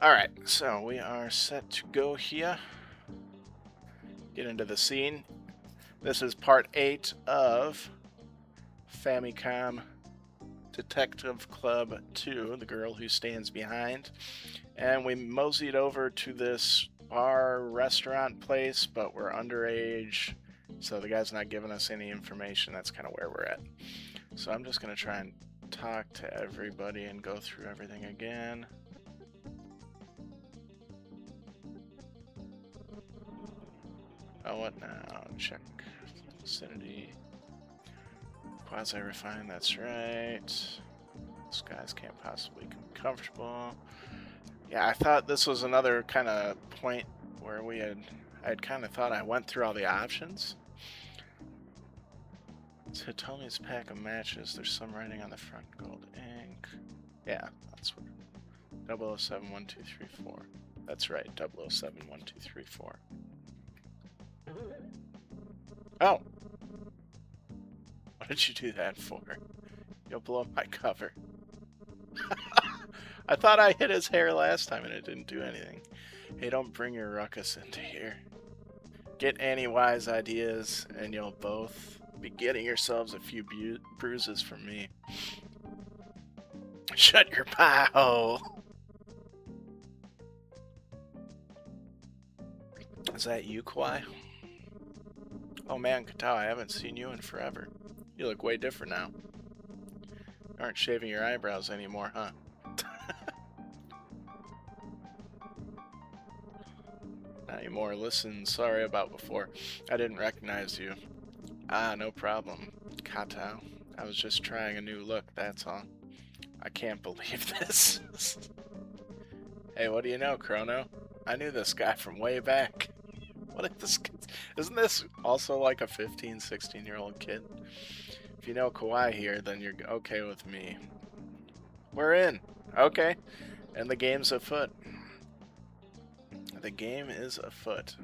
Alright, so we are set to go here. Get into the scene. This is part 8 of Famicom Detective Club 2, The Girl Who Stands Behind. And we moseyed over to this bar restaurant place, but we're underage, so the guy's not giving us any information. That's kind of where we're at. So I'm just going to try and talk to everybody and go through everything again. Oh, what now? Check vicinity. Quasi-refined, that's right. These guys can't possibly be comfortable. Yeah, I thought this was another kind of point where I'd kind of thought I went through all the options. So Tommy's pack of matches, there's some writing on the front, gold ink. Yeah, that's what. 0071234. That's right, 0071234. Oh! What did you do that for? You'll blow my cover. I thought I hit his hair last time and it didn't do anything. Hey, don't bring your ruckus into here. Get any wise ideas and you'll both be getting yourselves a few bruises from me. Shut your pie hole! Is that you, Kwai? Oh man, Katao, I haven't seen you in forever. You look way different now. You aren't shaving your eyebrows anymore, huh? Not anymore. Listen, sorry about before. I didn't recognize you. Ah, no problem, Katao. I was just trying a new look, that's all. I can't believe this. Hey, what do you know, Chrono? I knew this guy from way back. What is this? Isn't this also like a 15, 16-year-old kid? If you know Kawaii here, then you're okay with me. We're in. Okay. And the game's afoot. The game is afoot.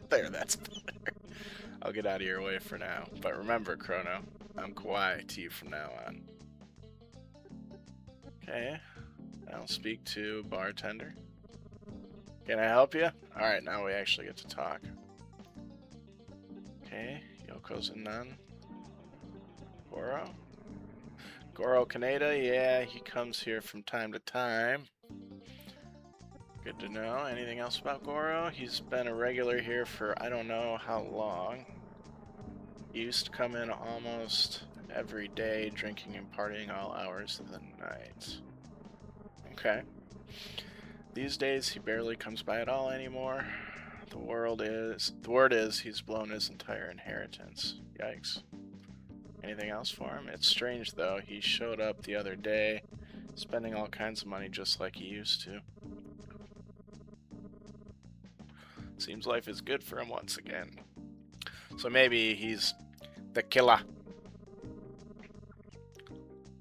There, that's better. I'll get out of your way for now. But remember, Chrono, I'm Kawaii to you from now on. Okay. I'll speak to bartender. Can I help you? Alright, now we actually get to talk. Okay, Yoko's a nun. Goro? Goro Kaneda, yeah, he comes here from time to time. Good to know. Anything else about Goro? He's been a regular here for I don't know how long. He used to come in almost every day, drinking and partying all hours of the night. Okay. These days, he barely comes by at all anymore. The word is he's blown his entire inheritance. Yikes. Anything else for him? It's strange, though. He showed up the other day, spending all kinds of money just like he used to. Seems life is good for him once again. So maybe he's the killer.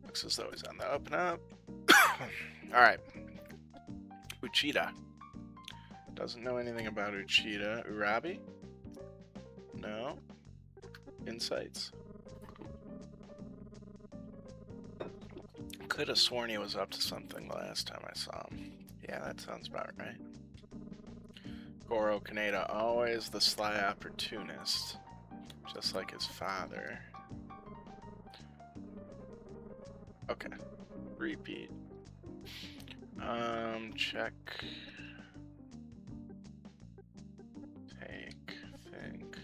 Looks as though he's on the up and up. Alright. Uchida. Doesn't know anything about Uchida. Urabi? No. Insights? Could have sworn he was up to something last time I saw him. Yeah, that sounds about right. Goro Kaneda, always the sly opportunist. Just like his father. Okay. Repeat. Check. Take. Think.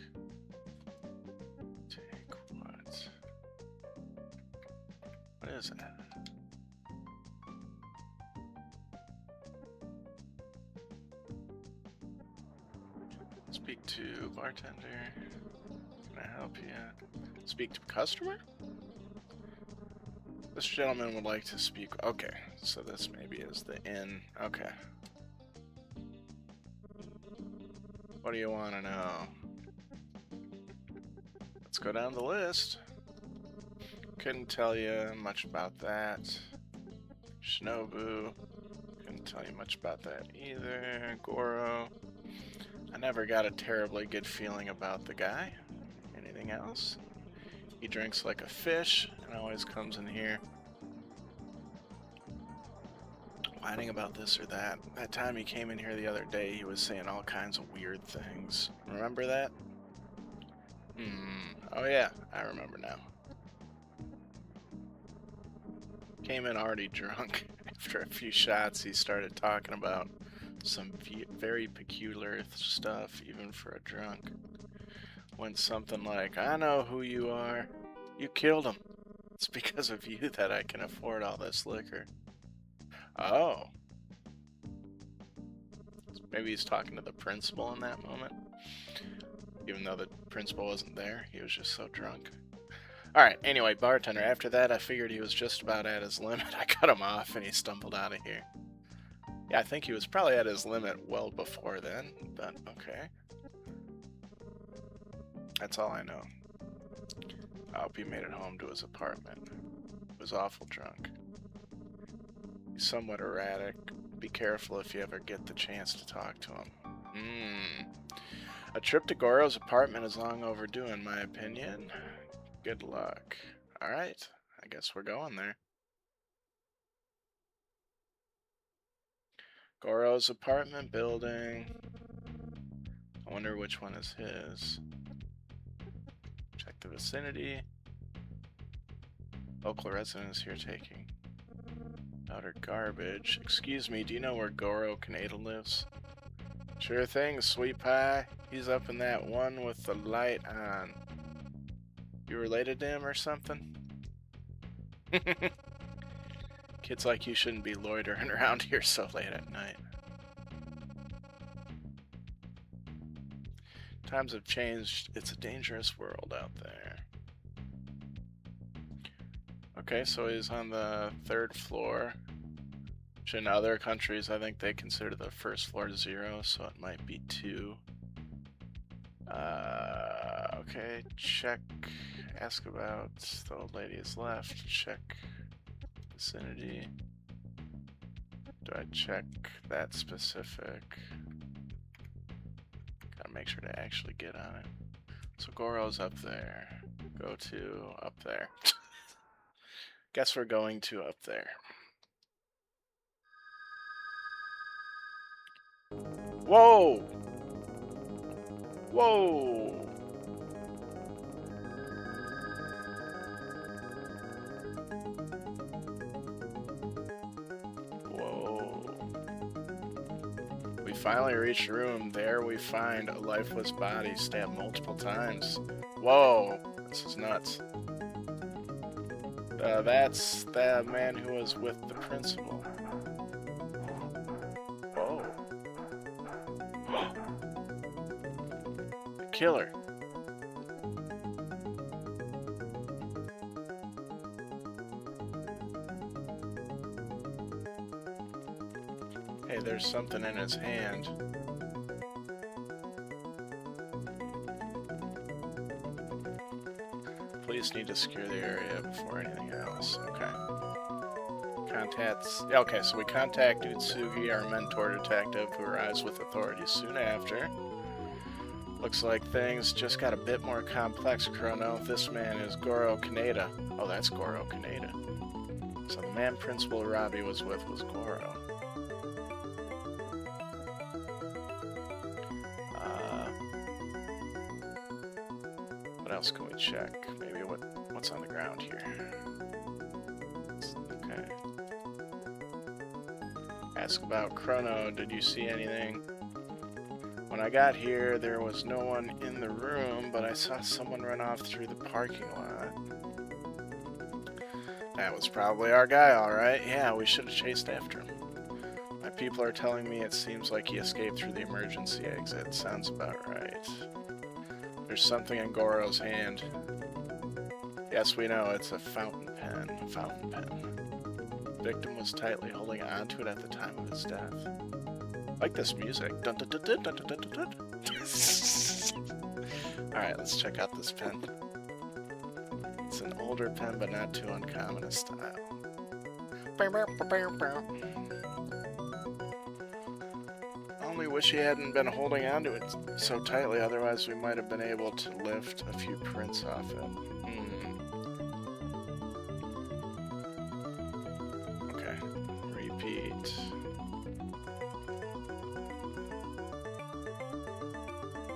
Take what? What is that? Speak to bartender. Can I help you? Speak to customer? This gentleman would like to speak. Okay, so this maybe is the inn. Okay. What do you want to know? Let's go down the list. Couldn't tell you much about that. Shinobu. Couldn't tell you much about that either. Goro. I never got a terribly good feeling about the guy. Anything else? He drinks like a fish and always comes in here whining about this or that. That time he came in here the other day, he was saying all kinds of weird things. Remember that? Oh yeah, I remember now. Came in already drunk. After a few shots, he started talking about some very peculiar stuff, even for a drunk. Went something like, I know who you are. You killed him. It's because of you that I can afford all this liquor. Oh. Maybe he's talking to the principal in that moment. Even though the principal wasn't there, he was just so drunk. Alright, anyway, bartender. After that, I figured he was just about at his limit. I cut him off and he stumbled out of here. Yeah, I think he was probably at his limit well before then, but okay. That's all I know. I hope he made it home to his apartment. He was awful drunk. He's somewhat erratic. Be careful if you ever get the chance to talk to him. A trip to Goro's apartment is long overdue, in my opinion. Good luck. Alright, I guess we're going there. Goro's apartment building. I wonder which one is his. Check the vicinity. Local residents here taking outer garbage. Excuse me, do you know where Goro Kaneda lives? Sure thing, sweet pie. He's up in that one with the light on. You related to him or something? Kids like you shouldn't be loitering around here so late at night. Times have changed. It's a dangerous world out there. Okay, so he's on the 3rd floor. Which in other countries, I think they consider the first floor 0, so it might be 2. Okay, check. Ask about the old lady is left. Check vicinity. Do I check that specific? Gotta make sure to actually get on it. So Goro's up there. Go to up there. Guess we're going to up there. Whoa! Whoa! We finally reached the room. There we find a lifeless body stabbed multiple times. Whoa! This is nuts. That's the man who was with the principal. Whoa. The killer. Hey, there's something in his hand. Police need to secure the area before anything else. Okay. Contacts. Okay, so we contact Utsugi, our mentor detective, who arrives with authorities soon after. Looks like things just got a bit more complex, Chrono. This man is Goro Kaneda. Oh, that's Goro Kaneda. So the man Principal Arabi was with was Goro. What else can we check? Maybe what's on the ground here. Okay. Ask about Chrono. Did you see anything? When I got here, there was no one in the room, but I saw someone run off through the parking lot. That was probably our guy, alright. Yeah, we should have chased after him. My people are telling me it seems like he escaped through the emergency exit. Sounds about right. There's something in Goro's hand. Yes, we know, it's a fountain pen. The victim was tightly holding onto it at the time of his death. I like this music. Dun, dun, dun, dun, dun, dun, dun, dun. Alright, let's check out this pen. It's an older pen, but not too uncommon a style. I only wish he hadn't been holding onto it so tightly, otherwise we might have been able to lift a few prints off it.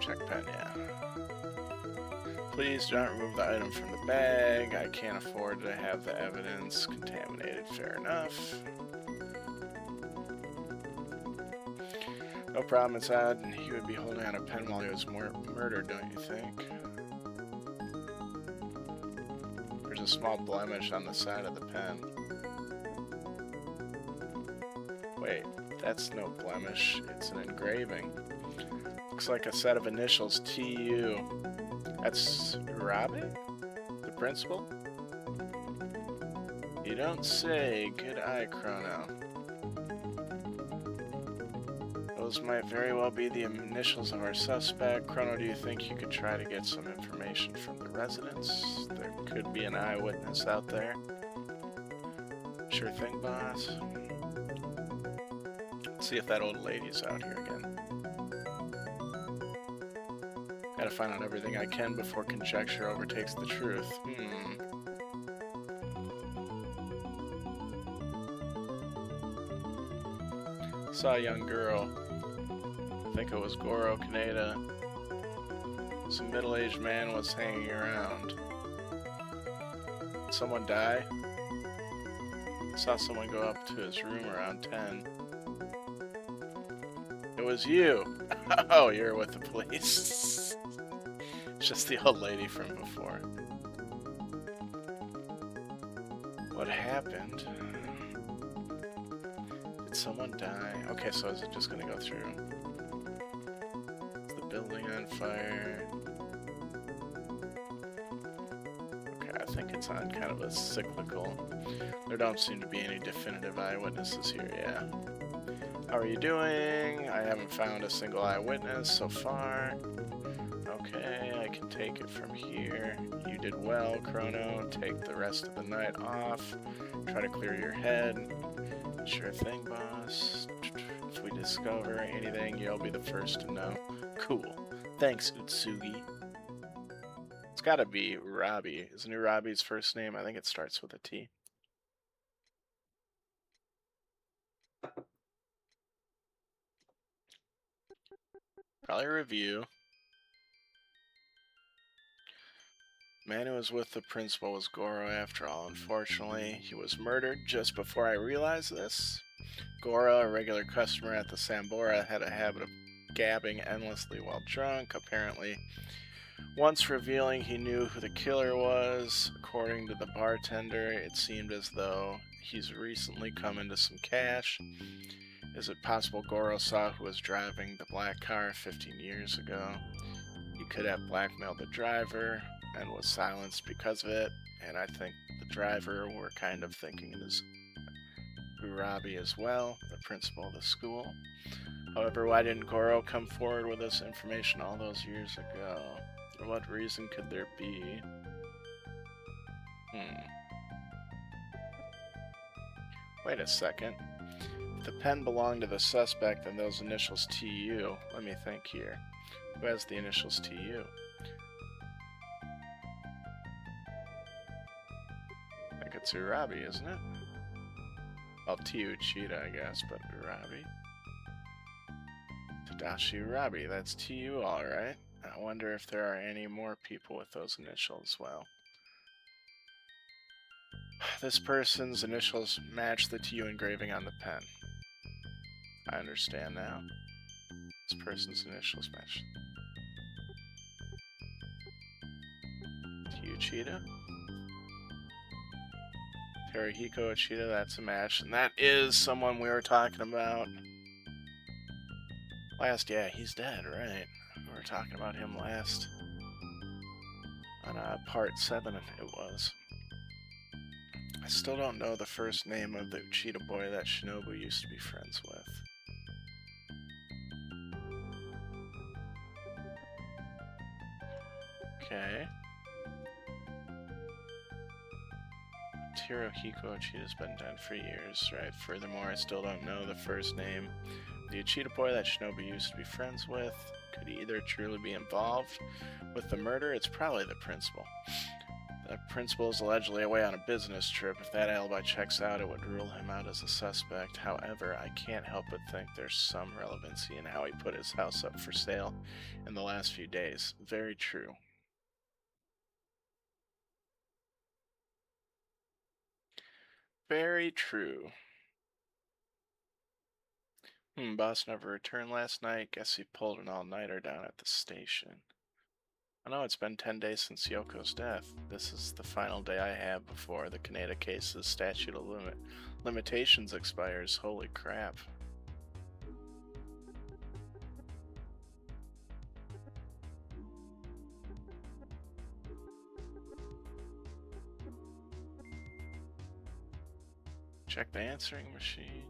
Check pen, yeah. Please do not remove the item from the bag. I can't afford to have the evidence contaminated. Fair enough. No problem, it's odd. He would be holding on a pen while he was murdered, don't you think? There's a small blemish on the side of the pen. Wait, that's no blemish. It's an engraving. Looks like a set of initials, TU. That's Robbie? The principal? You don't say. Good eye, Chrono. Those might very well be the initials of our suspect. Chrono, do you think you could try to get some information from the residents? There could be an eyewitness out there. Sure thing, boss. Let's see if that old lady's out here again. Gotta find out everything I can before conjecture overtakes the truth. Saw a young girl. I think it was Goro Kaneda. Some middle-aged man was hanging around. Did someone die? I saw someone go up to his room around 10. It was you! Oh, you're with the police. Just the old lady from before. What happened? Did someone die? Okay, so is it just gonna go through? Is the building on fire? Okay, I think it's on kind of a cyclical. There don't seem to be any definitive eyewitnesses here, yeah. How are you doing? I haven't found a single eyewitness so far. Okay, I can take it from here. You did well, Chrono. Take the rest of the night off. Try to clear your head. Sure thing, boss. If we discover anything, you'll be the first to know. Cool. Thanks, Utsugi. It's gotta be Robbie. Isn't it Robbie's first name? I think it starts with a T. Probably review. Man who was with the principal was Goro after all. Unfortunately, he was murdered just before I realized this. Goro, a regular customer at the Sambora, had a habit of gabbing endlessly while drunk, apparently. Once revealing he knew who the killer was, according to the bartender, it seemed as though he's recently come into some cash. Is it possible Goro saw who was driving the black car 15 years ago? He could have blackmailed the driver and was silenced because of it, and I think the driver were kind of thinking it is Urabi as well, the principal of the school. However, why didn't Goro come forward with this information all those years ago? For what reason could there be? Wait a second. If the pen belonged to the suspect and those initials TU, let me think here. Who has the initials TU? I think it's Urabi, isn't it? Well, TU Cheetah, I guess, but Urabi. Tadashi Urabi, that's TU, alright. I wonder if there are any more people with those initials as well. This person's initials match the TU engraving on the pen. I understand now. This person's initials match. TU Cheetah? Terahiko Uchida, that's a match. And that is someone we were talking about last. Yeah, he's dead, right? We were talking about him last on part 7, it was. I still don't know the first name of the Uchida boy that Shinobu used to be friends with. Okay. Hirohiko Uchida's been dead for years, right? Furthermore, I still don't know the first name. The Uchida boy that Shinobu used to be friends with. Could he either truly be involved with the murder? It's probably the principal. The principal is allegedly away on a business trip. If that alibi checks out, it would rule him out as a suspect. However, I can't help but think there's some relevancy in how he put his house up for sale in the last few days. Very true. Very true. Boss never returned last night. Guess he pulled an all-nighter down at the station. I know it's been 10 days since Yoko's death. This is the final day I have before the Kaneda case's statute of limitations expires. Holy crap. Check the answering machine.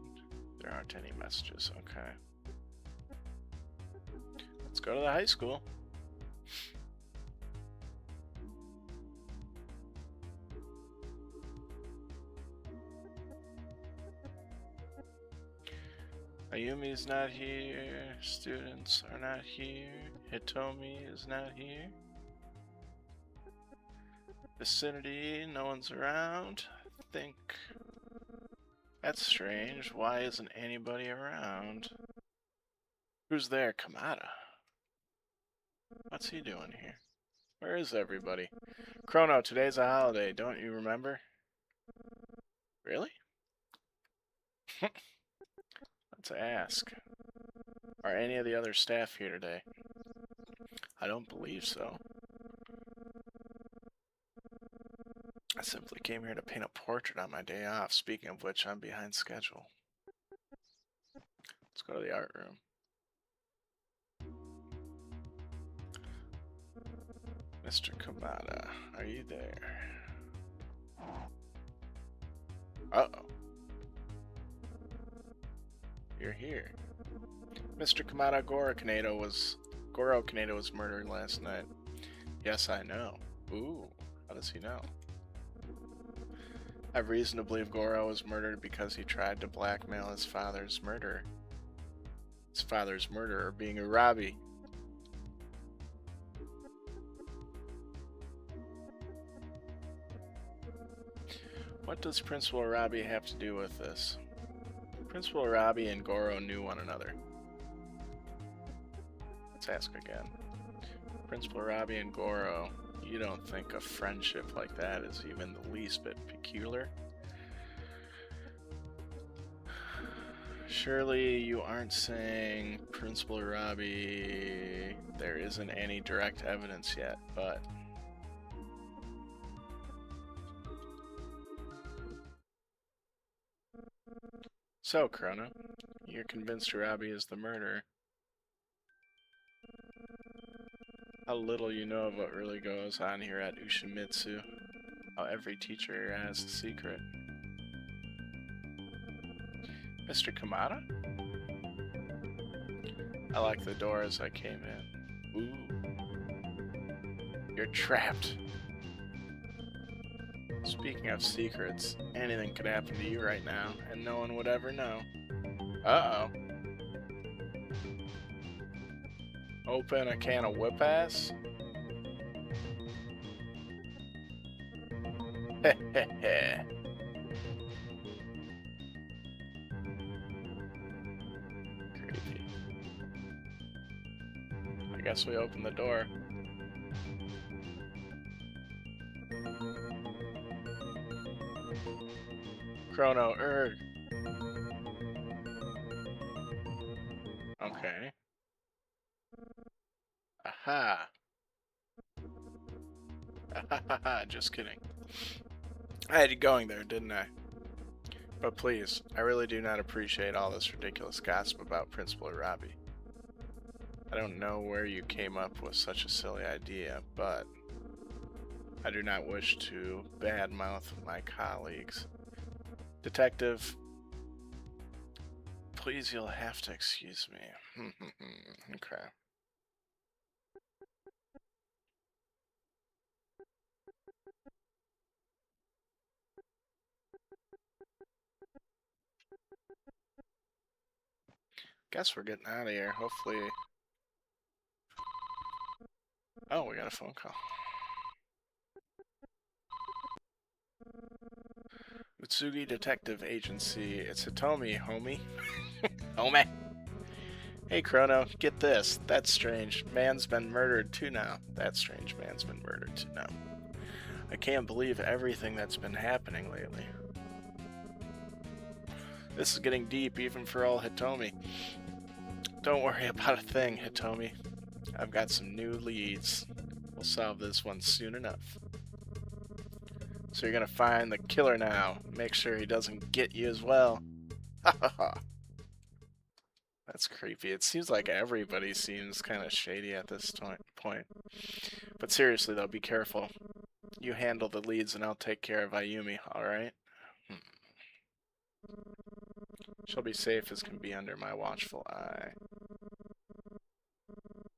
There aren't any messages. Okay. Let's go to the high school. Ayumi's not here. Students are not here. Hitomi is not here. Vicinity, no one's around. I think that's strange. Why isn't anybody around? Who's there? Kamada. What's he doing here? Where is everybody? Chrono, today's a holiday. Don't you remember? Really? Let's ask. Are any of the other staff here today? I don't believe so. I simply came here to paint a portrait on my day off. Speaking of which, I'm behind schedule. Let's go to the art room. Mr. Kamada, are you there? Uh-oh. You're here. Mr. Kamada, Goro Kaneda was murdered last night. Yes, I know. Ooh, how does he know? I have reason to believe Goro was murdered because he tried to blackmail his father's murderer. His father's murderer being Urabi. What does Principal Urabi have to do with this? Principal Urabi and Goro knew one another. Let's ask again. Principal Urabi and Goro, you don't think a friendship like that is even the least bit peculiar? Surely you aren't saying Principal Urabi, there isn't any direct evidence yet, but... So, Chrono, you're convinced Urabi is the murderer. How little you know of what really goes on here at Ushimitsu. How every teacher here has a secret. Mr. Kamada? I locked the door as I came in. Ooh. You're trapped. Speaking of secrets, anything could happen to you right now, and no one would ever know. Uh-oh. Open a can of whip-ass? Heh. Creepy. I guess we open the door. Chrono, Okay. Aha. Just kidding. I had you going there, didn't I? But please, I really do not appreciate all this ridiculous gossip about Principal Urabi. I don't know where you came up with such a silly idea, but I do not wish to badmouth my colleagues. Detective, please, you'll have to excuse me. Okay. Guess we're getting out of here. Hopefully. Oh, we got a phone call. Tsugi Detective Agency. It's Hitomi, homie. Homie. Hey, Chrono, get this. That's strange. Man's been murdered too now. That's strange. Man's been murdered too now. I can't believe everything that's been happening lately. This is getting deep, even for old Hitomi. Don't worry about a thing, Hitomi. I've got some new leads. We'll solve this one soon enough. So you're gonna find the killer now. Make sure he doesn't get you as well. Ha ha ha. That's creepy. It seems like everybody seems kind of shady at this point. But seriously though, be careful. You handle the leads and I'll take care of Ayumi, alright? She'll be safe as can be under my watchful eye.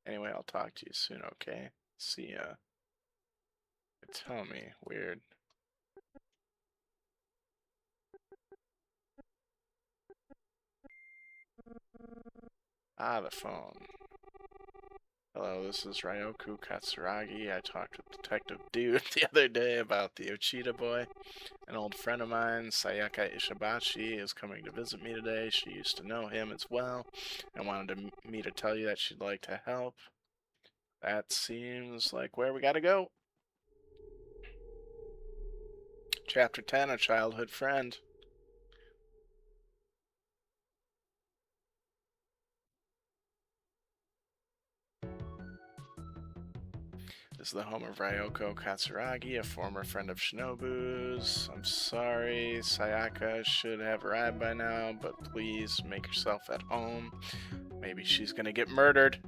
Anyway, I'll talk to you soon, okay? See ya. Tell me. Weird. Ah, the phone. Hello, this is Ryoku Katsuragi. I talked with Detective Dude the other day about the Uchida boy. An old friend of mine, Sayaka Ishibashi, is coming to visit me today. She used to know him as well and wanted me to tell you that she'd like to help. That seems like where we gotta go. Chapter 10, A Childhood Friend. This is the home of Ryoko Katsuragi, a former friend of Shinobu's. I'm sorry, Sayaka should have arrived by now, but please make yourself at home. Maybe she's gonna get murdered.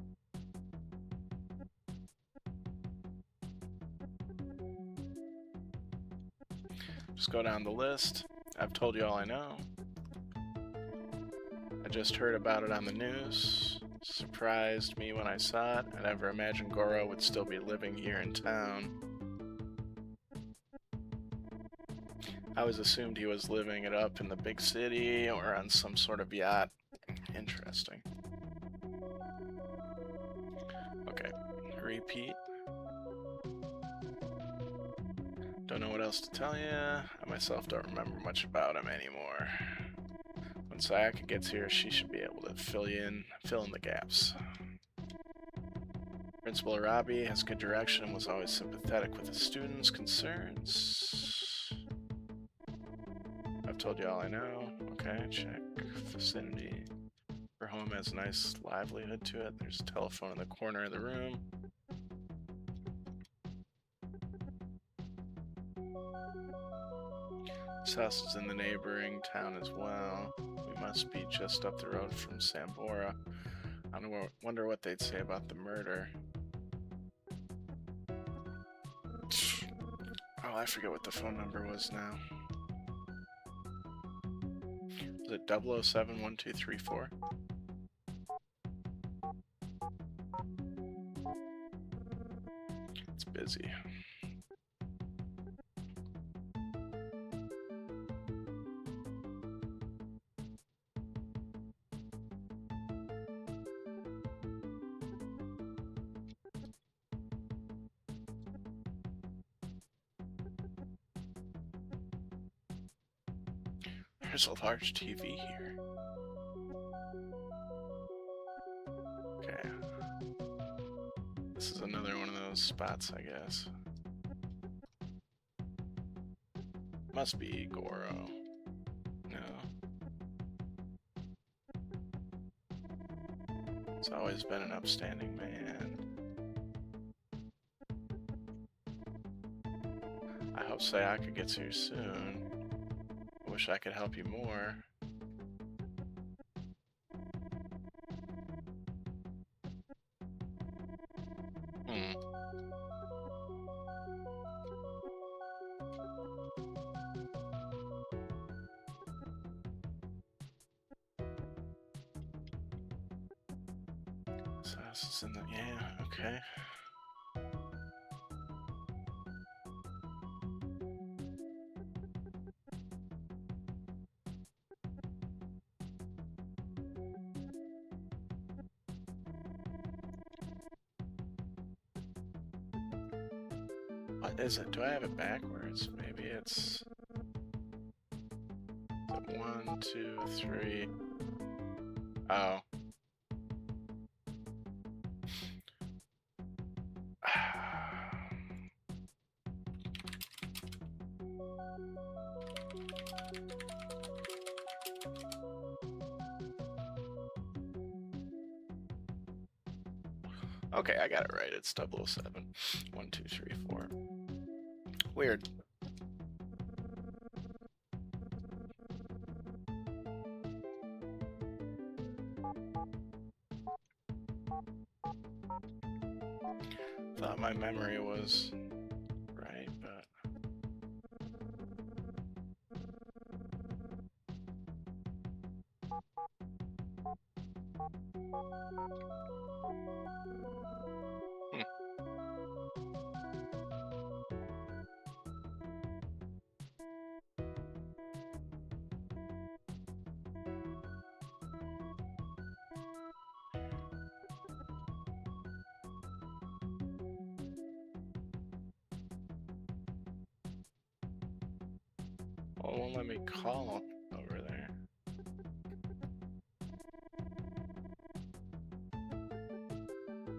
Just go down the list. I've told you all I know. I just heard about it on the news. Surprised me when I saw it. I never imagined Goro would still be living here in town. I always assumed he was living it up in the big city or on some sort of yacht. Interesting. Okay, repeat. Don't know what else to tell you. I myself don't remember much about him anymore. When Sayaka gets here, she should be able to fill in the gaps. Principal Arabi has good direction and was always sympathetic with the students' concerns. I've told you all I know. Okay, check vicinity. Her home has a nice livelihood to it. There's a telephone in the corner of the room. This house is in the neighboring town as well. We must be just up the road from Sambora. I wonder what they'd say about the murder. Oh, I forget what the phone number was now. Was it 007-1234? It's busy. There's a large TV here. Okay. This is another one of those spots, I guess. Must be Goro. No. He's always been an upstanding man. I hope Sayaka gets here soon. I wish I could help you more. This house is in the... yeah, okay. What is it? Do I have it backwards? Maybe it's... 1, 2, 3. Oh. Okay, I got it right. It's 007. 1, 2, 3, 4. Weird. Thought my memory was right, but... Well, it won't let me call over there.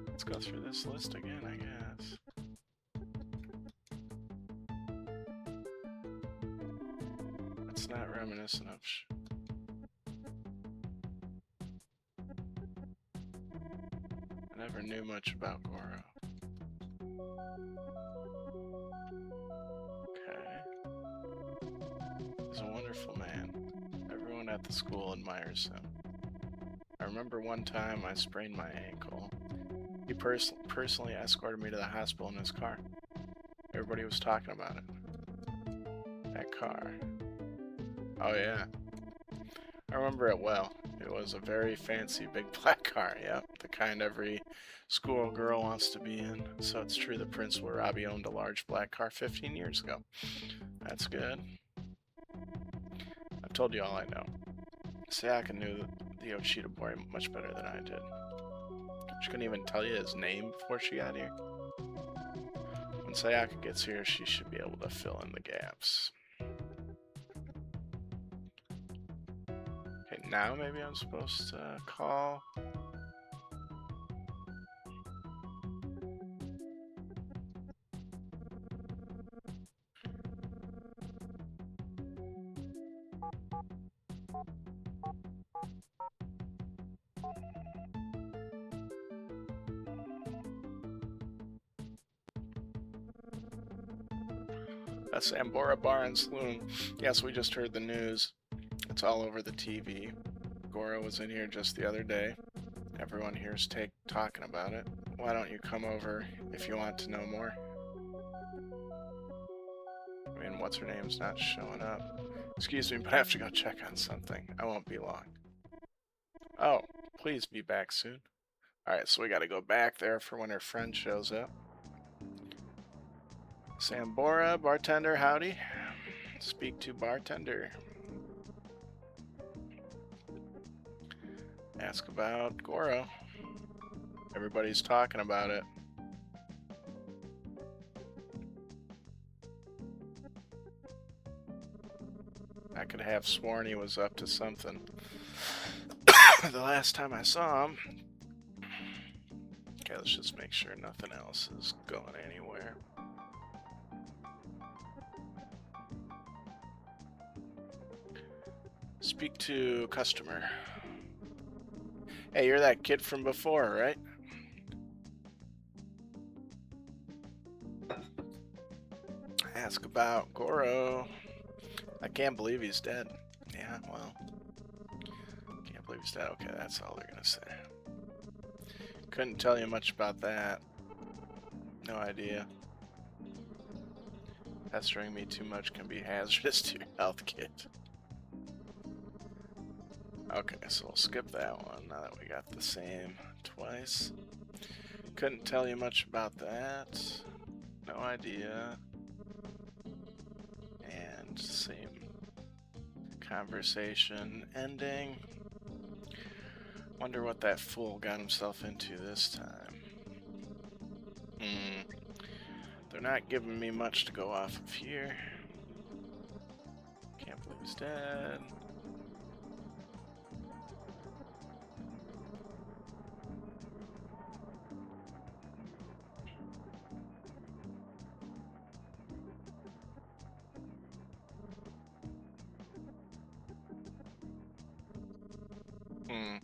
Let's go through this list again, I guess. That's not reminiscent of... I never knew much about Goro. Okay. He's a wonderful man. Everyone at the school admires him. I remember one time I sprained my ankle. He personally escorted me to the hospital in his car. Everybody was talking about it. That car. Oh yeah. I remember it well. It was a very fancy big black car, yep. The kind every schoolgirl wants to be in. So it's true the principal Robbie owned a large black car 15 years ago. That's good. I've told you all I know. Sayaka knew the Yoshida boy much better than I did. She couldn't even tell you his name before she got here. When Sayaka gets here, she should be able to fill in the gaps. Okay, now maybe I'm supposed to call. That's Ambora Bar and Saloon. Yes, we just heard the news. It's all over the TV. Goro was in here just the other day. Everyone here's talking about it. Why don't you come over if you want to know more? I mean, what's her name's not showing up. Excuse me, but I have to go check on something. I won't be long. Oh, please be back soon. Alright, so we gotta go back there for when her friend shows up. Sambora, bartender, howdy. Speak to bartender. Ask about Goro. Everybody's talking about it. I could have sworn he was up to something the last time I saw him. Okay, let's just make sure nothing else is going anywhere. Speak to customer. Hey, you're that kid from before, right? Ask about Goro. I can't believe he's dead. Yeah, well. Can't believe he's dead. Okay, that's all they're gonna say. Couldn't tell you much about that. No idea. Pestering me too much can be hazardous to your health, kid. Okay, so we'll skip that one now that we got the same twice. Couldn't tell you much about that. No idea. And same conversation ending. Wonder what that fool got himself into this time. They're not giving me much to go off of here. Can't believe he's dead. I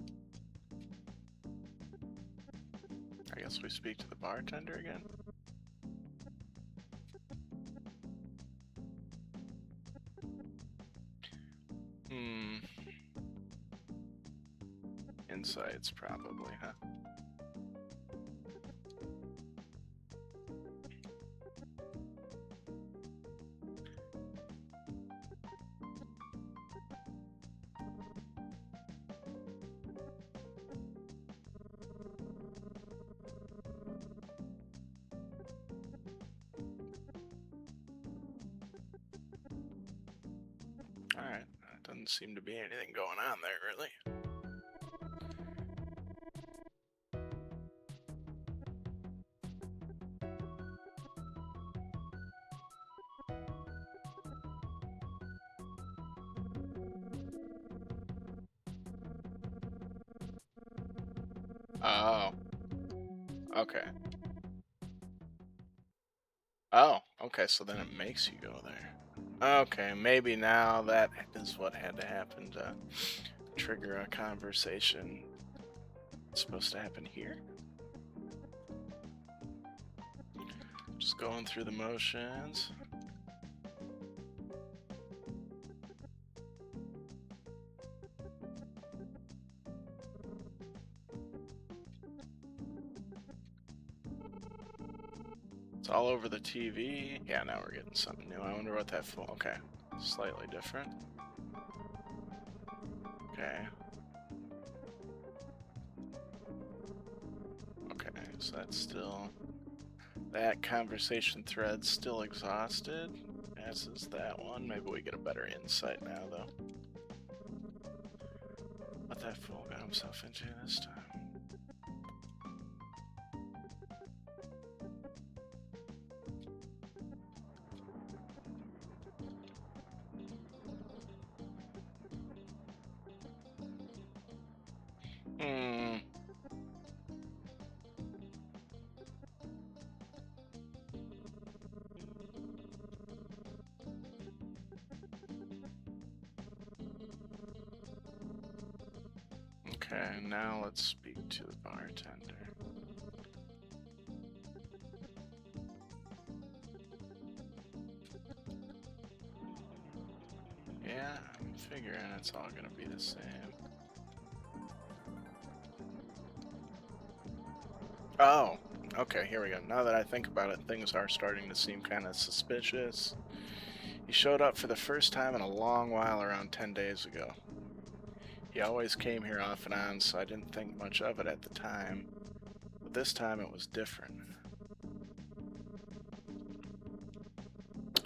guess we speak to the bartender again. Insights, probably, huh? Alright, doesn't seem to be anything going on there, really. Oh. Okay. Oh, okay, so then it makes you go there. Okay, maybe now that is what had to happen to trigger a conversation. It's supposed to happen here? Just going through the motions. It's all over the TV. Yeah, now we're getting something new. I wonder what that for. Okay, slightly different. Okay. Okay, so that's still... That conversation thread's still exhausted, as is that one. Maybe we get a better insight now, though. What that fool got himself into this time. Okay, now let's speak to the bartender. Yeah, I'm figuring it's all gonna be the same. Oh, okay, here we go. Now that I think about it, things are starting to seem kind of suspicious. He showed up for the first time in a long while around 10 days ago. He always came here off and on, so I didn't think much of it at the time. But this time it was different.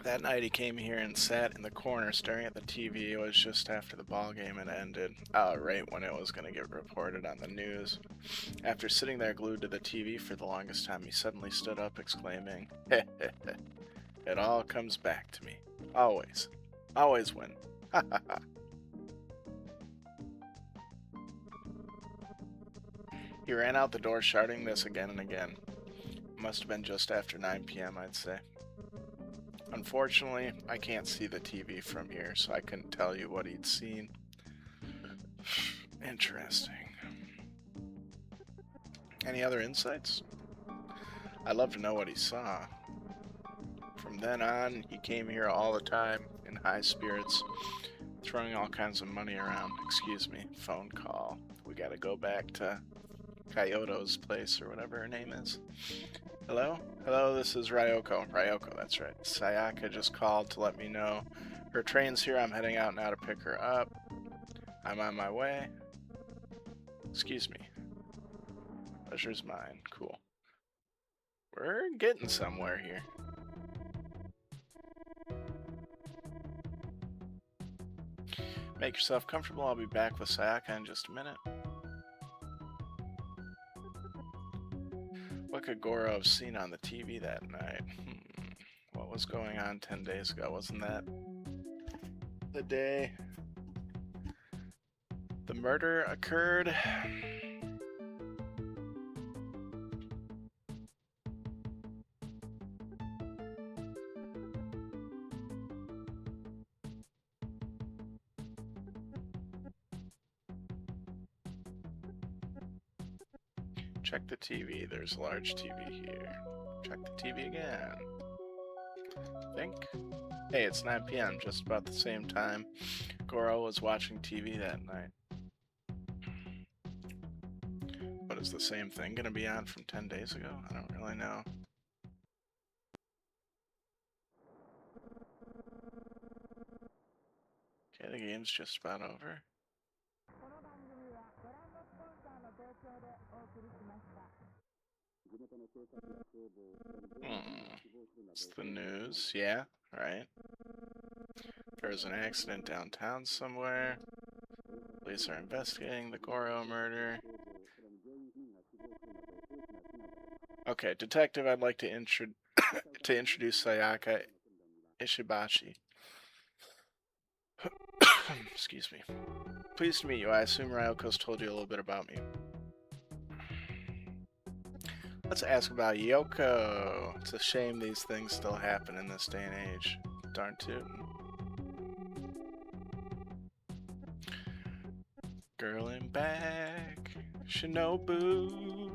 That night he came here and sat in the corner staring at the TV. It was just after the ball game had ended. Right when it was going to get reported on the news. After sitting there glued to the TV for the longest time, he suddenly stood up exclaiming, "Heh heh heh. It all comes back to me. Always. Always win. Ha ha ha." He ran out the door shouting this again and again. It must have been just after 9 p.m., I'd say. Unfortunately, I can't see the TV from here, so I couldn't tell you what he'd seen. Interesting. Any other insights? I'd love to know what he saw. From then on, he came here all the time, in high spirits, throwing all kinds of money around. Excuse me, phone call. We gotta go back to Kyoto's place, or whatever her name is. Hello? Hello, this is Ryoko. Ryoko, that's right. Sayaka just called to let me know her train's here. I'm heading out now to pick her up. I'm on my way. Excuse me. Pleasure's mine. Cool. We're getting somewhere here. Make yourself comfortable. I'll be back with Sayaka in just a minute. What could Goro have seen on the TV that night? What was going on 10 days ago? Wasn't that the day the murder occurred? Check the TV. There's a large TV here. Check the TV again. Think. Hey, it's 9 p.m. Just about the same time Goro was watching TV that night. But is the same thing gonna be on from 10 days ago? I don't really know. Okay, the game's just about over. It's the news, yeah, right. There was an accident downtown somewhere. Police are investigating the Goro murder. Okay, detective, I'd like to introduce Sayaka Ishibashi. Excuse me. Pleased to meet you. I assume Ryoko's told you a little bit about me. Let's ask about Yoko. It's a shame these things still happen in this day and age. Darn tootin'. Girl in back, Shinobu.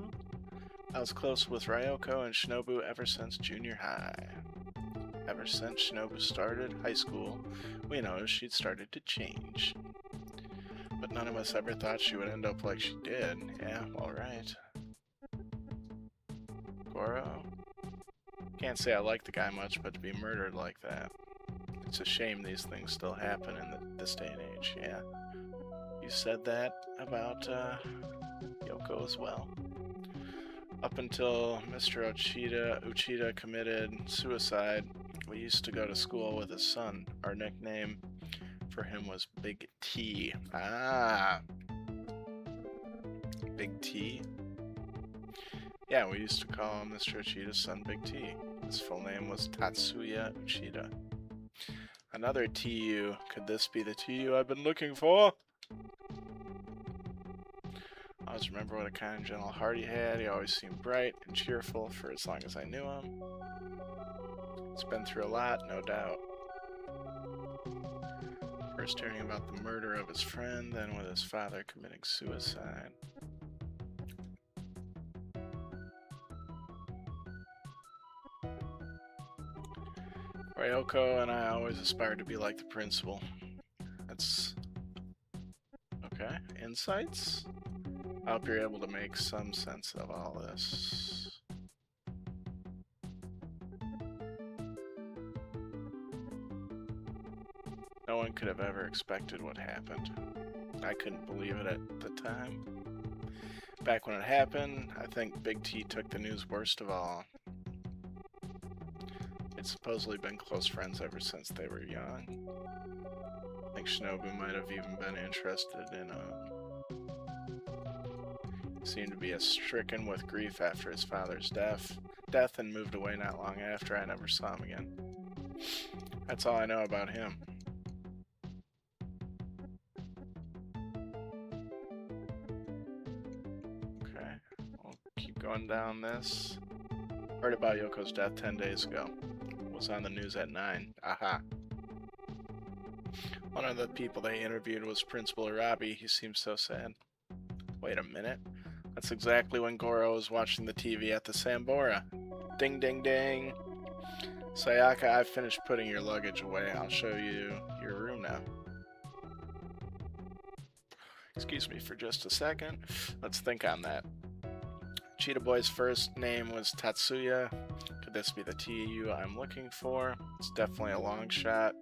I was close with Ryoko and Shinobu ever since junior high. Ever since Shinobu started high school, we noticed she'd started to change. But none of us ever thought she would end up like she did. Yeah, alright. Goro? Can't say I like the guy much, but to be murdered like that. It's a shame these things still happen in this day and age, yeah. You said that about Yoko as well. Up until Mr. Uchida committed suicide, we used to go to school with his son. Our nickname for him was Big T. Ah, Big T? Yeah, we used to call him Mr. Uchida's son Big T. His full name was Tatsuya Uchida. Another TU. Could this be the TU I've been looking for? I always remember what a kind and gentle heart he had. He always seemed bright and cheerful for as long as I knew him. He's been through a lot, no doubt. First hearing about the murder of his friend, then with his father committing suicide. Ryoko and I always aspired to be like the principal. That's... okay. Insights? I hope you're able to make some sense of all this. No one could have ever expected what happened. I couldn't believe it at the time. Back when it happened, I think Big T took the news worst of all. They'd supposedly been close friends ever since they were young. I think Shinobu might have even been interested in He seemed to be stricken with grief after his father's death and moved away not long after. I never saw him again. That's all I know about him. Okay, we'll keep going down this. Heard about Yoko's death 10 days ago. Was on the news at 9. Aha. One of the people they interviewed was Principal Arabi. He seemed so sad. Wait a minute. That's exactly when Goro was watching the TV at the Sambora. Ding, ding, ding. Sayaka, I've finished putting your luggage away. I'll show you your room now. Excuse me for just a second. Let's think on that. Cheetah Boy's first name was Tatsuya. Could this be the TU I'm looking for? It's definitely a long shot.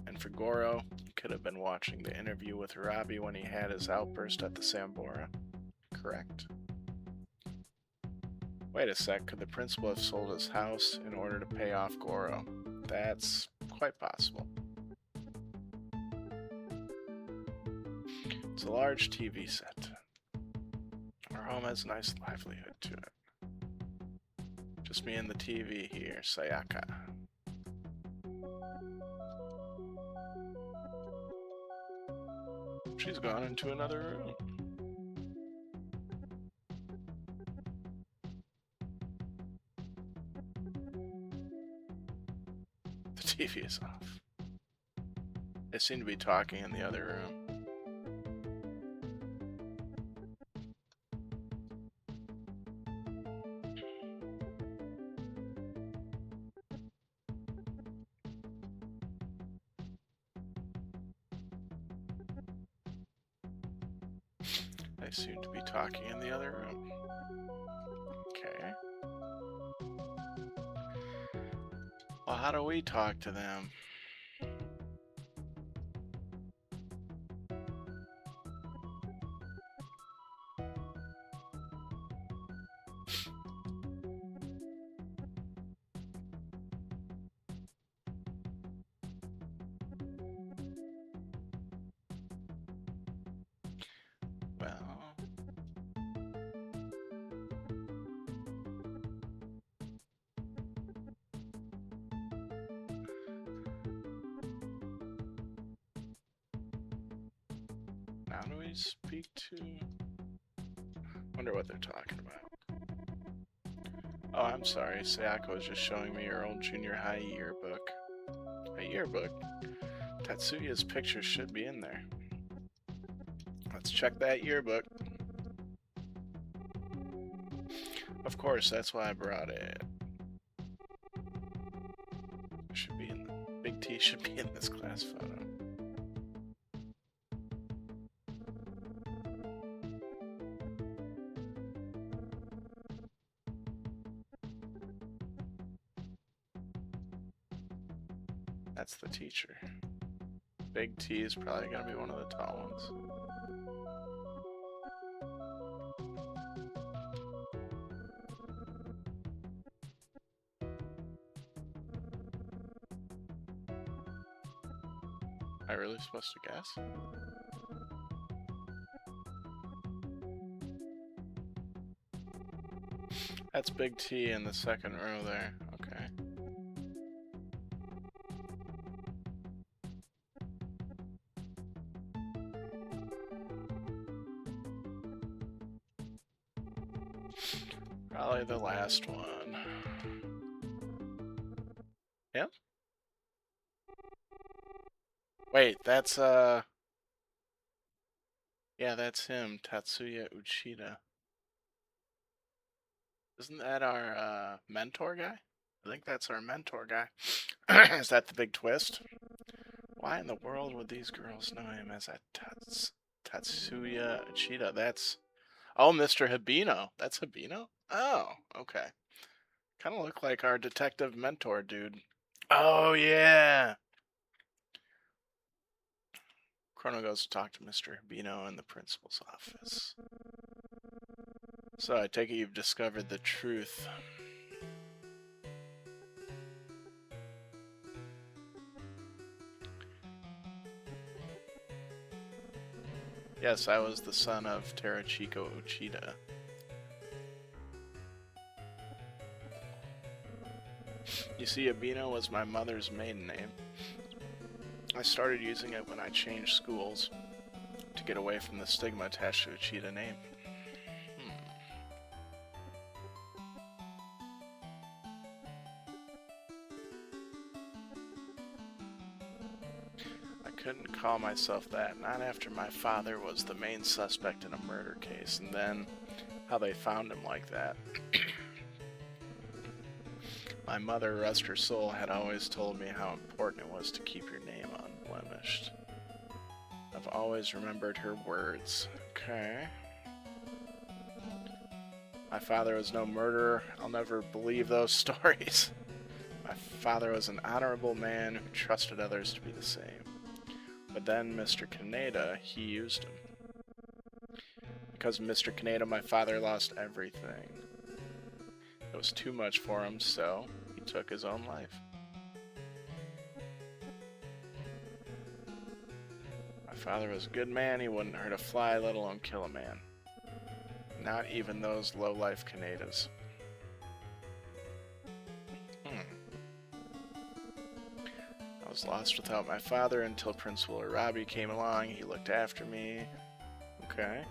And for Goro, he could have been watching the interview with Arabi when he had his outburst at the Sambora. Correct. Wait a sec, could the principal have sold his house in order to pay off Goro? That's quite possible. It's a large TV set. Our home has a nice livelihood to it. Just me and the TV here, Sayaka. She's gone into another room. The TV is off. They seem to be talking in the other room. They seem to be talking in the other room. Okay. Well, how do we talk to them? Well, how do we speak to... Wonder what they're talking about. Oh, I'm sorry. Sayako was just showing me her old junior high yearbook. A yearbook? Tatsuya's picture should be in there. Let's check that yearbook. Of course, that's why I brought it. Should be in the... Big T should be in this class photo. That's the teacher. Big T is probably going to be one of the tall ones. Am I really supposed to guess? That's Big T in the second row there. Okay. Probably the last one. Yep. Wait, that's yeah, that's him, Tatsuya Uchida. Isn't that our mentor guy? I think that's our mentor guy. Is that the big twist? Why in the world would these girls know him as a Tatsuya Uchida? That's... Oh, Mr. Hibino. That's Hibino? Oh, okay. Kind of look like our detective mentor dude. Oh, yeah. Chrono goes to talk to Mr. Hibino in the principal's office. So I take it you've discovered the truth. Yes, I was the son of Terachiko Uchida. You see, Abino was my mother's maiden name. I started using it when I changed schools to get away from the stigma attached to Uchida name. I couldn't call myself that, not after my father was the main suspect in a murder case, and then how they found him like that. My mother, rest her soul, had always told me how important it was to keep your name unblemished. I've always remembered her words. Okay. My father was no murderer. I'll never believe those stories. My father was an honorable man who trusted others to be the same. But then Mr. Kaneda, he used him. Because of Mr. Kaneda, my father lost everything. It was too much for him, so he took his own life. My father was a good man. He wouldn't hurt a fly, let alone kill a man. Not even those low-life Kanedas. I was lost without my father until Principal Arabi came along. He looked after me. Okay.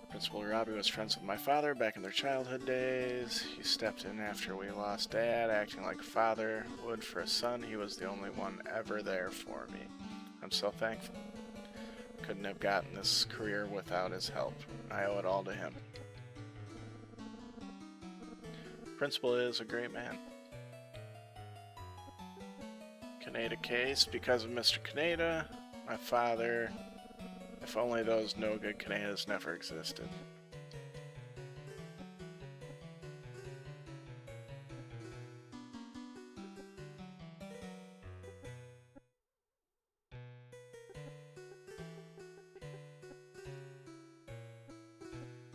Principal Arabi was friends with my father back in their childhood days. He stepped in after we lost Dad, acting like a father would for a son. He was the only one ever there for me. I'm so thankful. Couldn't have gotten this career without his help. I owe it all to him. Principal is a great man. Kaneda case. Because of Mr. Kaneda, my If only those no-good Kanedas never existed.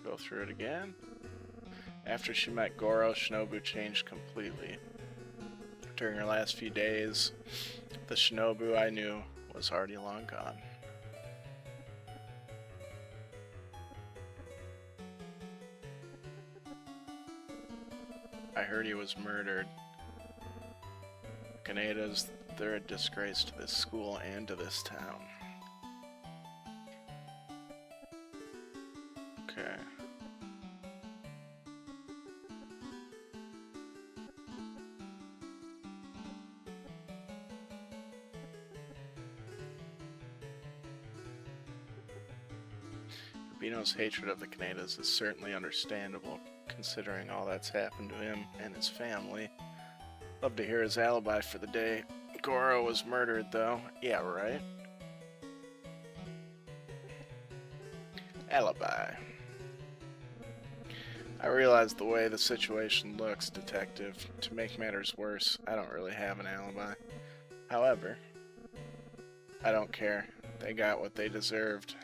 Go through it again. After she met Goro, Shinobu changed completely. During her last few days, the Shinobu I knew was already long gone. I heard he was murdered. Kanedas, they're a disgrace to this school and to this town. Okay. Bino's hatred of the Kanedas is certainly understandable, considering all that's happened to him and his family. Love to hear his alibi for the day Goro was murdered, though. Yeah, right? Alibi. I realize the way the situation looks, Detective. To make matters worse, I don't really have an alibi. However, I don't care. They got what they deserved.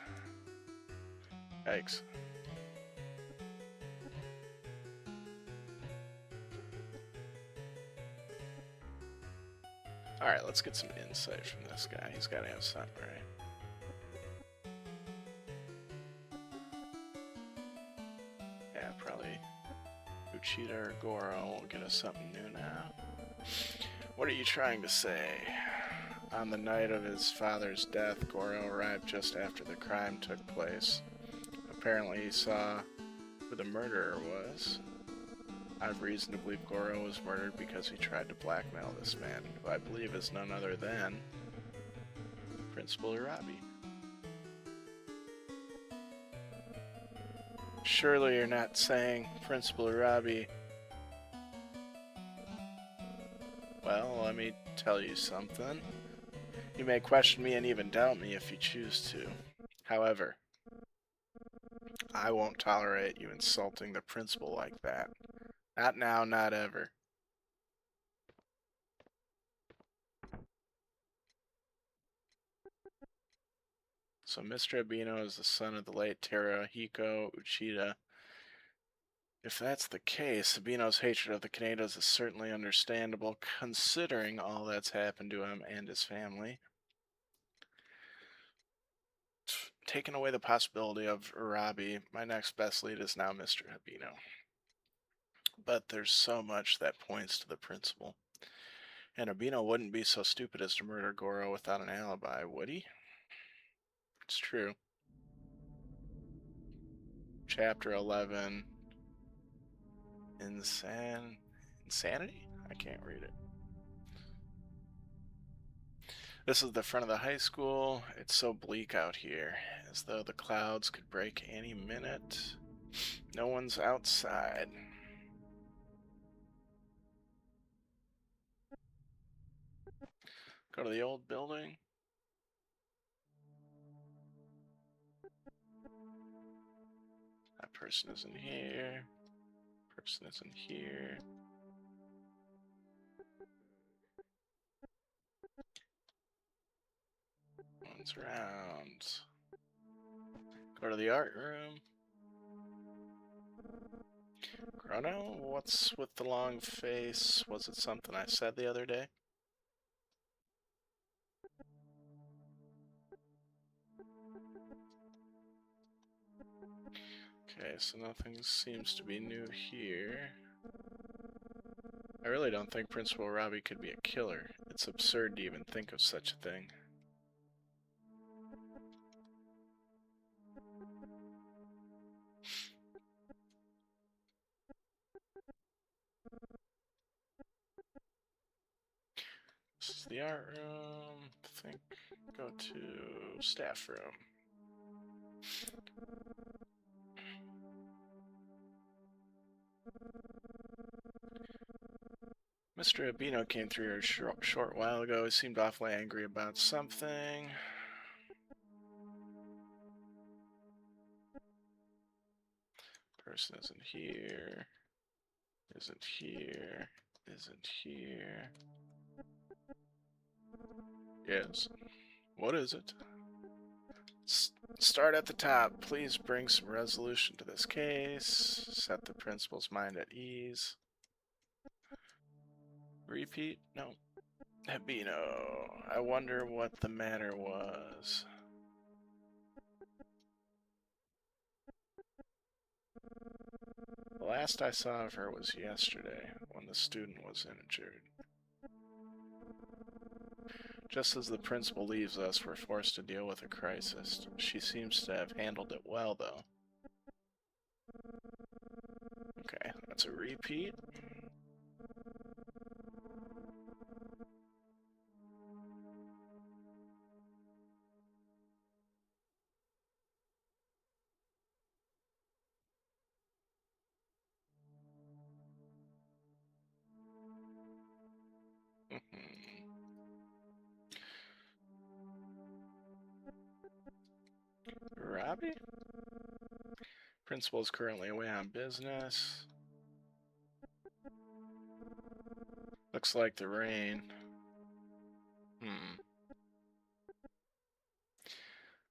Yikes. Alright, let's get some insight from this guy. He's gotta have something, right? Yeah, probably Uchida or Goro will get us something new now. What are you trying to say? On the night of his father's death, Goro arrived just after the crime took place. Apparently he saw who the murderer was. I have reason to believe Goro was murdered because he tried to blackmail this man, who I believe is none other than Principal Urabi. Surely you're not saying Principal Urabi... Well, let me tell you something. You may question me and even doubt me if you choose to. However, I won't tolerate you insulting the principal like that. Not now, not ever. So Mr. Abino is the son of the late Terahiko Uchida. If that's the case, Sabino's hatred of the Kanedas is certainly understandable, considering all that's happened to him and his family. Taking away the possibility of Urabi, my next best lead is now Mr. Habino. But there's so much that points to the principal. And Abino wouldn't be so stupid as to murder Goro without an alibi, would he? It's true. Chapter 11. Insanity? I can't read it. This is the front of the high school. It's so bleak out here, as though the clouds could break any minute. No one's outside. Go to the old building. That person isn't here. Person isn't here. No one's around. Go to the art room. Chrono, what's with the long face? Was it something I said the other day? Okay, so nothing seems to be new here. I really don't think Principal Robbie could be a killer. It's absurd to even think of such a thing. This is the art room. I think go to staff room. Mr. Abino came through here a short while ago. He seemed awfully angry about something. Jackson isn't here. Isn't here. Isn't here. Yes. What is it? Start at the top. Please bring some resolution to this case. Set the principal's mind at ease. Repeat? No. Habino. I wonder what the matter was. The last I saw of her was yesterday, when the student was injured. Just as the principal leaves us, we're forced to deal with a crisis. She seems to have handled it well, though. Okay, that's a repeat. Robbie? Principal is currently away on business. Looks like the rain.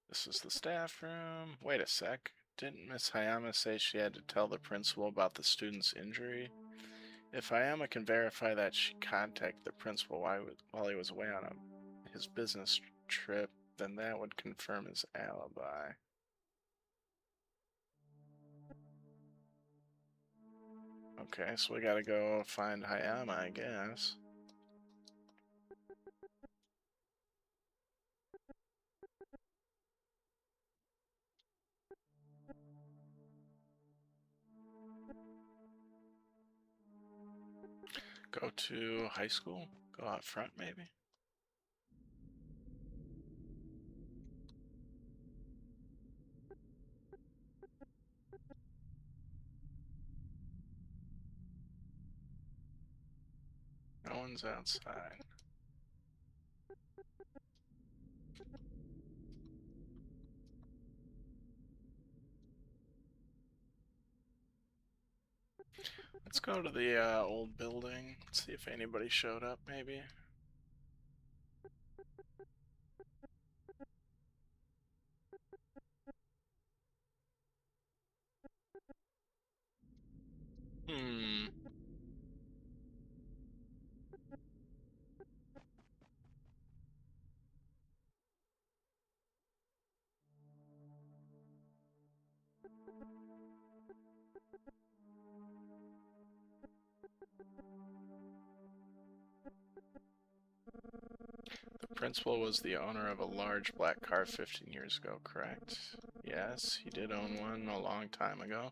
This is the staff room. Wait a sec. Didn't Miss Hayama say she had to tell the principal about the student's injury? If Hayama can verify that she contacted the principal while he was away on his business trip, then that would confirm his alibi. Okay, so we gotta go find Hayama, I guess. Go to high school? Go out front, maybe? No one's outside. Let's go to the old building, see if anybody showed up, maybe. The principal was the owner of a large black car 15 years ago, correct? Yes, he did own one a long time ago.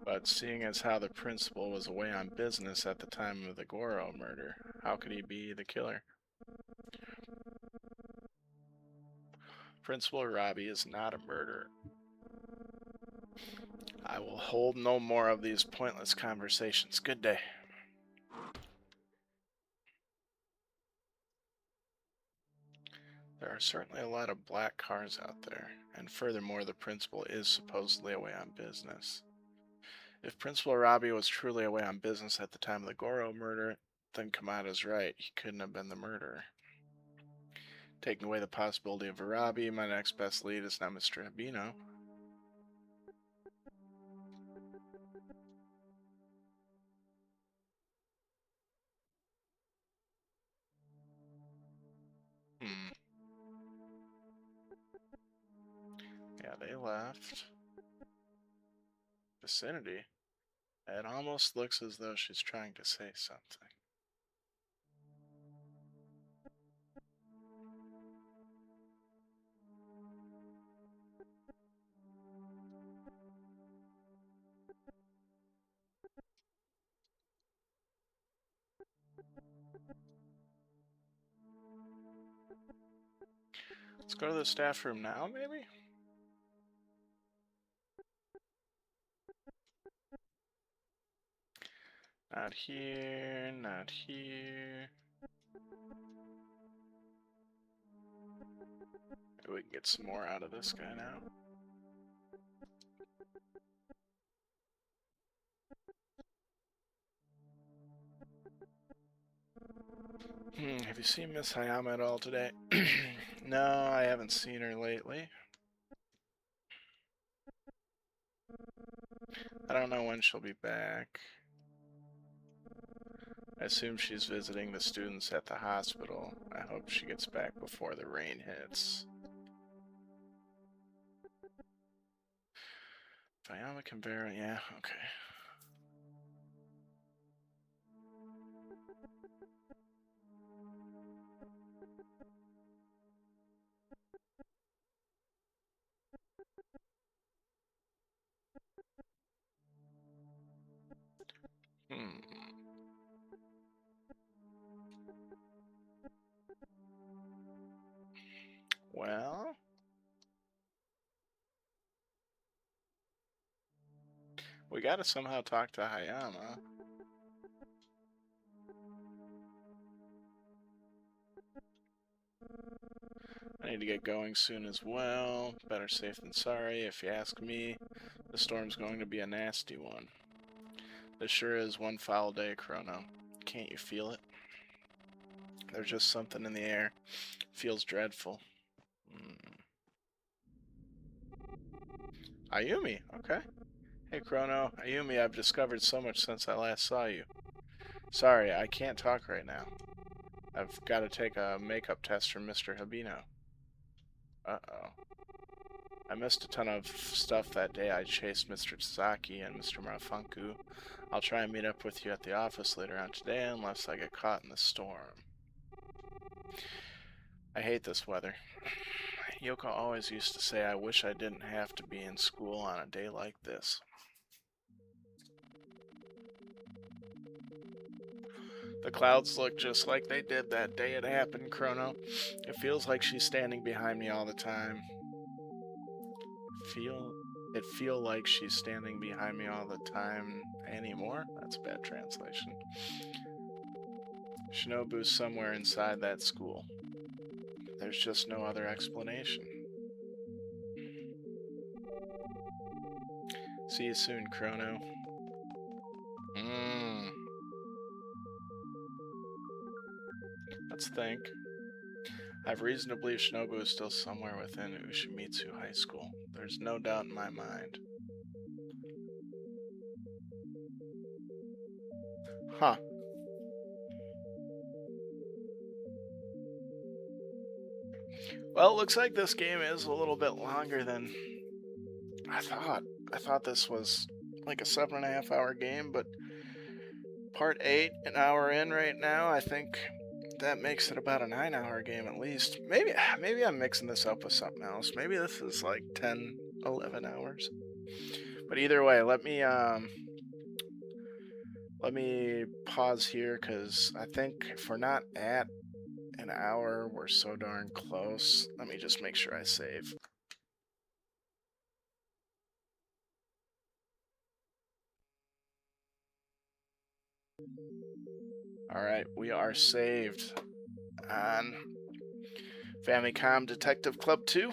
But seeing as how the principal was away on business at the time of the Goro murder, how could he be the killer? Principal Robbie is not a murderer. I will hold no more of these pointless conversations. Good day. There are certainly a lot of black cars out there, and furthermore, the principal is supposedly away on business. If Principal Robbie was truly away on business at the time of the Goro murder, then Kamada's right. He couldn't have been the murderer. Taking away the possibility of a Robbie, my next best lead is now Mr. Habino. Yeah, they left. Vicinity. It almost looks as though she's trying to say something. Let's go to the staff room now, maybe? Not here, not here. Maybe we can get some more out of this guy now. Have you seen Miss Hayama at all today? No, I haven't seen her lately. I don't know when she'll be back. I assume she's visiting the students at the hospital. I hope she gets back before the rain hits. Hayama Canberra, yeah, okay. Well, we gotta somehow talk to Hayama. I need to get going soon as well. Better safe than sorry, if you ask me. The storm's going to be a nasty one. This sure is one foul day, Chrono. Can't you feel it? There's just something in the air. Feels dreadful. Ayumi, okay. Hey Chrono, Ayumi, I've discovered so much since I last saw you. Sorry, I can't talk right now. I've got to take a makeup test from Mr. Habino. Uh-oh. I missed a ton of stuff that day. I chased Mr. Tazaki and Mr. Marafunku. I'll try and meet up with you at the office later on today unless I get caught in the storm. I hate this weather. Yoko always used to say I wish I didn't have to be in school on a day like this. The clouds look just like they did that day it happened, Chrono. It feels like she's standing behind me all the time. It feel like she's standing behind me all the time anymore? That's a bad translation. Shinobu's somewhere inside that school. There's just no other explanation. See you soon, Chrono. Let's think. I have reason to believe Shinobu is still somewhere within Ushimitsu High School. There's no doubt in my mind. Huh. Well, it looks like this game is a little bit longer than I thought. I thought this was like a 7.5 hour game, but part 8, an hour in right now, I think that makes it about a 9-hour game at least. Maybe I'm mixing this up with something else. Maybe this is like 10, 11 hours. But either way, let me pause here because I think if we're not at an hour, we're so darn close. Let me just make sure I save. Alright, we are saved on Famicom Detective Club 2.